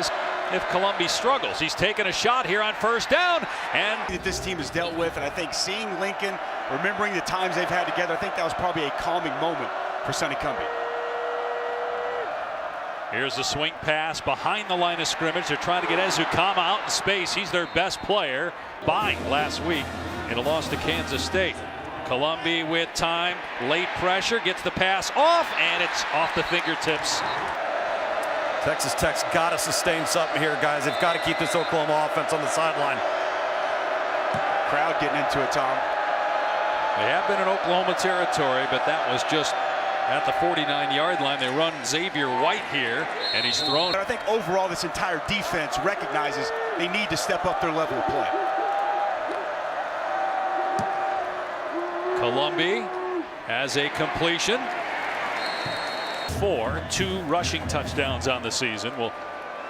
is if Columbia struggles. He's taken a shot here on first down, and that this team has dealt with, and I think seeing Lincoln, remembering the times they've had together, I think that was probably a calming moment for Sonny Cumbie. Here's a swing pass behind the line of scrimmage. They're trying to get Ezukanma out in space. He's their best player, buying last week in a loss to Kansas State. Columbia with time, late pressure, gets the pass off, and it's off the fingertips. Texas Tech's got to sustain something here, guys. They've got to keep this Oklahoma offense on the sideline. Crowd getting into it, Tom. They have been in Oklahoma territory, but that was just at the 49-yard line. They run Xavier White here, and he's thrown. But I think overall this entire defense recognizes they need to step up their level of play. Columbia has a completion. 2 rushing touchdowns on the season. We'll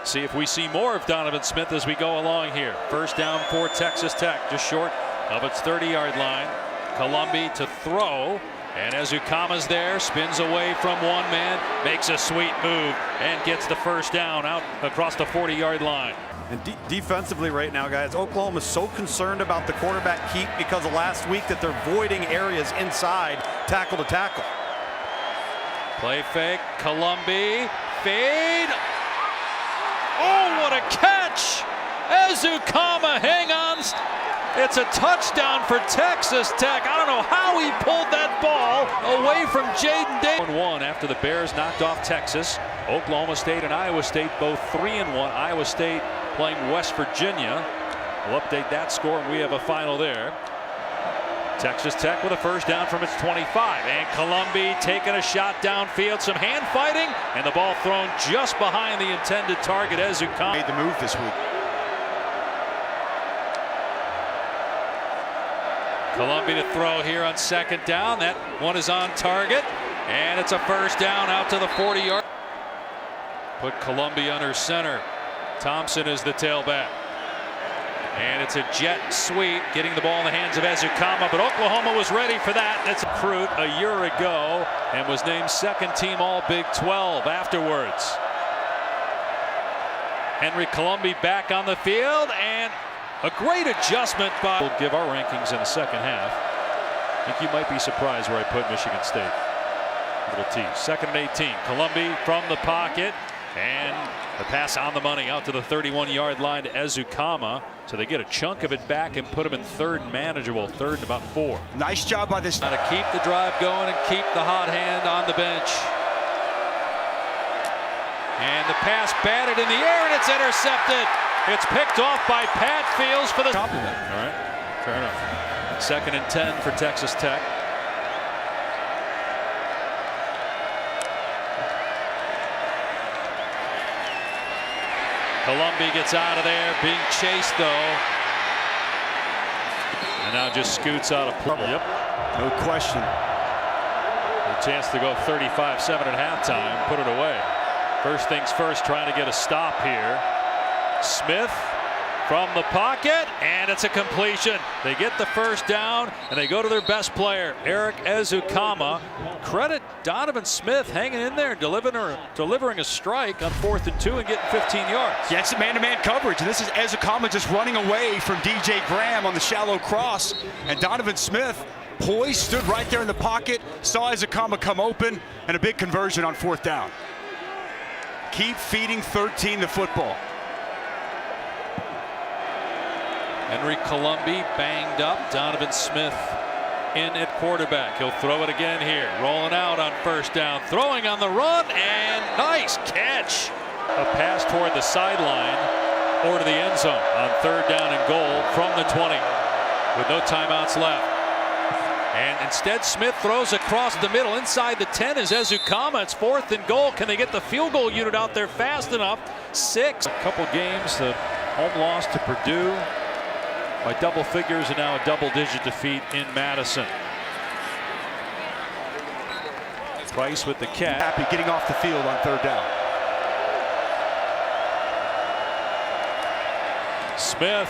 see if we see more of Donovan Smith as we go along here. First down for Texas Tech, just short of its 30-yard line. Columbia to throw, and Ezukanma's there, spins away from one man, makes a sweet move, and gets the first down out across the 40-yard line. And defensively right now, guys, Oklahoma is so concerned about the quarterback keep because of last week that they're voiding areas inside tackle to tackle. Play fake, Columbia, fade. Oh, what a catch! Ezukanma, hang on. It's a touchdown for Texas Tech. I don't know how he pulled that ball away from Jaden Davis. 1-1 after the Bears knocked off Texas. Oklahoma State and Iowa State both 3-1. Iowa State playing West Virginia. We'll update that score, and we have a final there. Texas Tech with a first down from its 25, and Columbia taking a shot downfield, some hand fighting, and the ball thrown just behind the intended target. Ezukanma made the move this week. Columbia to throw here on second down. That one is on target, and it's a first down out to the 40-yard. Put Columbia under center. Thompson is the tailback. And it's a jet sweep, getting the ball in the hands of Ezukanma, but Oklahoma was ready for that. That's a fruit a year ago and was named second team All Big 12 afterwards. Henry Columbia back on the field, and a great adjustment by. We'll give our rankings in the second half. I think you might be surprised where I put Michigan State. Little T. Second and 18. Columbia from the pocket, and the pass on the money out to the 31-yard line to Ezukanma. So they get a chunk of it back and put him in third and manageable, third and about 4. Nice job by this. Now to keep the drive going and keep the hot hand on the bench. And the pass batted in the air, and it's intercepted. It's picked off by Pat Fields for the compliment. All right, fair enough. Second and 10 for Texas Tech. Columbia gets out of there, being chased though. And now just scoots out of play. Yep. No question. A chance to go 35-7 at halftime, put it away. First things first, trying to get a stop here. Smith from the pocket, and it's a completion. They get the first down, and they go to their best player, Erik Ezukanma. Credit Donovan Smith hanging in there, delivering a strike on 4th and 2 and getting 15 yards. Yeah, it's a man-to-man coverage, and this is Ezukanma just running away from DJ Graham on the shallow cross, and Donovan Smith poised, stood right there in the pocket, saw Ezukanma come open, and a big conversion on 4th down. Keep feeding 13 the football. Henry Columbia banged up. Donovan Smith in at quarterback. He'll throw it again here. Rolling out on first down. Throwing on the run, and nice catch. A pass toward the sideline or to the end zone on 3rd down and goal from the 20 with no timeouts left. And instead Smith throws across the middle. Inside the 10 is Ezukanma. It's 4th and goal. Can they get the field goal unit out there fast enough? 6. A couple games, the home loss to Purdue by double figures, and now a double-digit defeat in Madison. Price with the catch. Happy getting off the field on 3rd down. Smith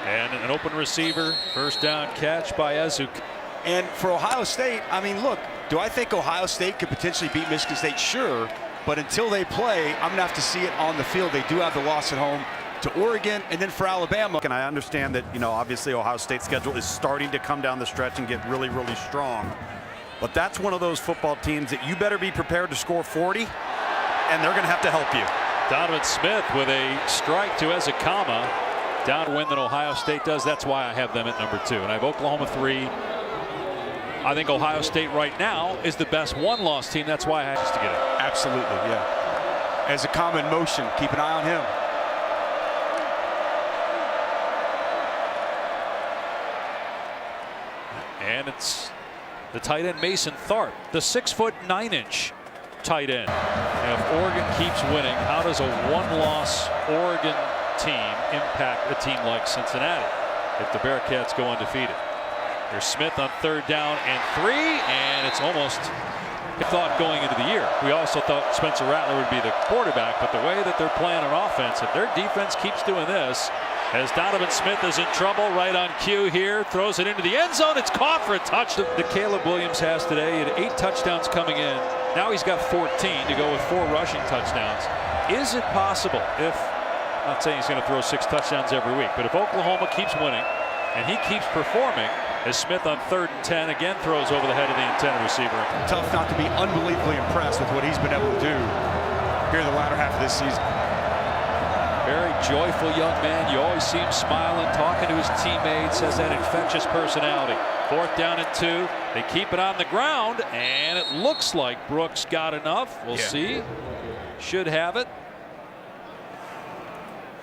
and an open receiver. First down catch by Ezukanma. And for Ohio State, I mean, look, do I think Ohio State could potentially beat Michigan State? Sure. But until they play, I'm going to have to see it on the field. They do have the loss at home to Oregon and then for Alabama. And I understand that, obviously Ohio State's schedule is starting to come down the stretch and get really, really strong. But that's one of those football teams that you better be prepared to score 40, and they're going to have to help you. Donovan Smith with a strike to Ezukanma. Downwind than Ohio State does. That's why I have them at number 2. And I have Oklahoma 3. I think Ohio State right now is the best one-loss team. That's why I have to get it. Absolutely, yeah. Ezukanma in motion. Keep an eye on him. And it's the tight end Mason Tharp, the 6'9" tight end. And if Oregon keeps winning, how does a one-loss Oregon team impact a team like Cincinnati if the Bearcats go undefeated? Here's Smith on 3rd down and 3, and it's almost thought going into the year. We also thought Spencer Rattler would be the quarterback, but the way that they're playing on offense, if their defense keeps doing this, as Donovan Smith is in trouble right on cue here, throws it into the end zone. It's caught for a touchdown that Caleb Williams has today. He had 8 touchdowns coming in. Now he's got 14 to go with 4 rushing touchdowns. Is it possible, if, I'm not saying he's going to throw 6 touchdowns every week, but if Oklahoma keeps winning and he keeps performing, as Smith on 3rd and 10 again throws over the head of the intended receiver. Tough not to be unbelievably impressed with what he's been able to do here in the latter half of this season. Very joyful young man. You always see him smiling, talking to his teammates, has that infectious personality. 4th down and 2. They keep it on the ground, and it looks like Brooks got enough. We'll see. Should have it.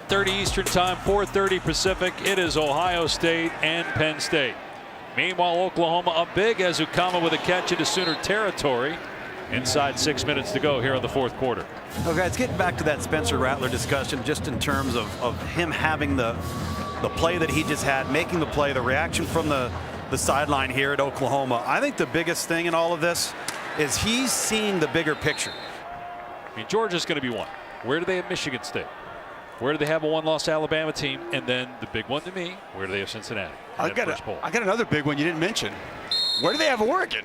30 Eastern time, 4:30 Pacific. It is Ohio State and Penn State. Meanwhile, Oklahoma up big. Ezukanma with a catch into Sooner territory. Inside 6 minutes to go here in the 4th quarter. Well, guys, getting back to that Spencer Rattler discussion, just in terms of him having the play that he just had, making the play, the reaction from the sideline here at Oklahoma. I think the biggest thing in all of this is he's seeing the bigger picture. I mean, Georgia's going to be one. Where do they have Michigan State? Where do they have a one-loss Alabama team? And then the big one to me, where do they have Cincinnati? I got another big one you didn't mention. Where do they have Oregon?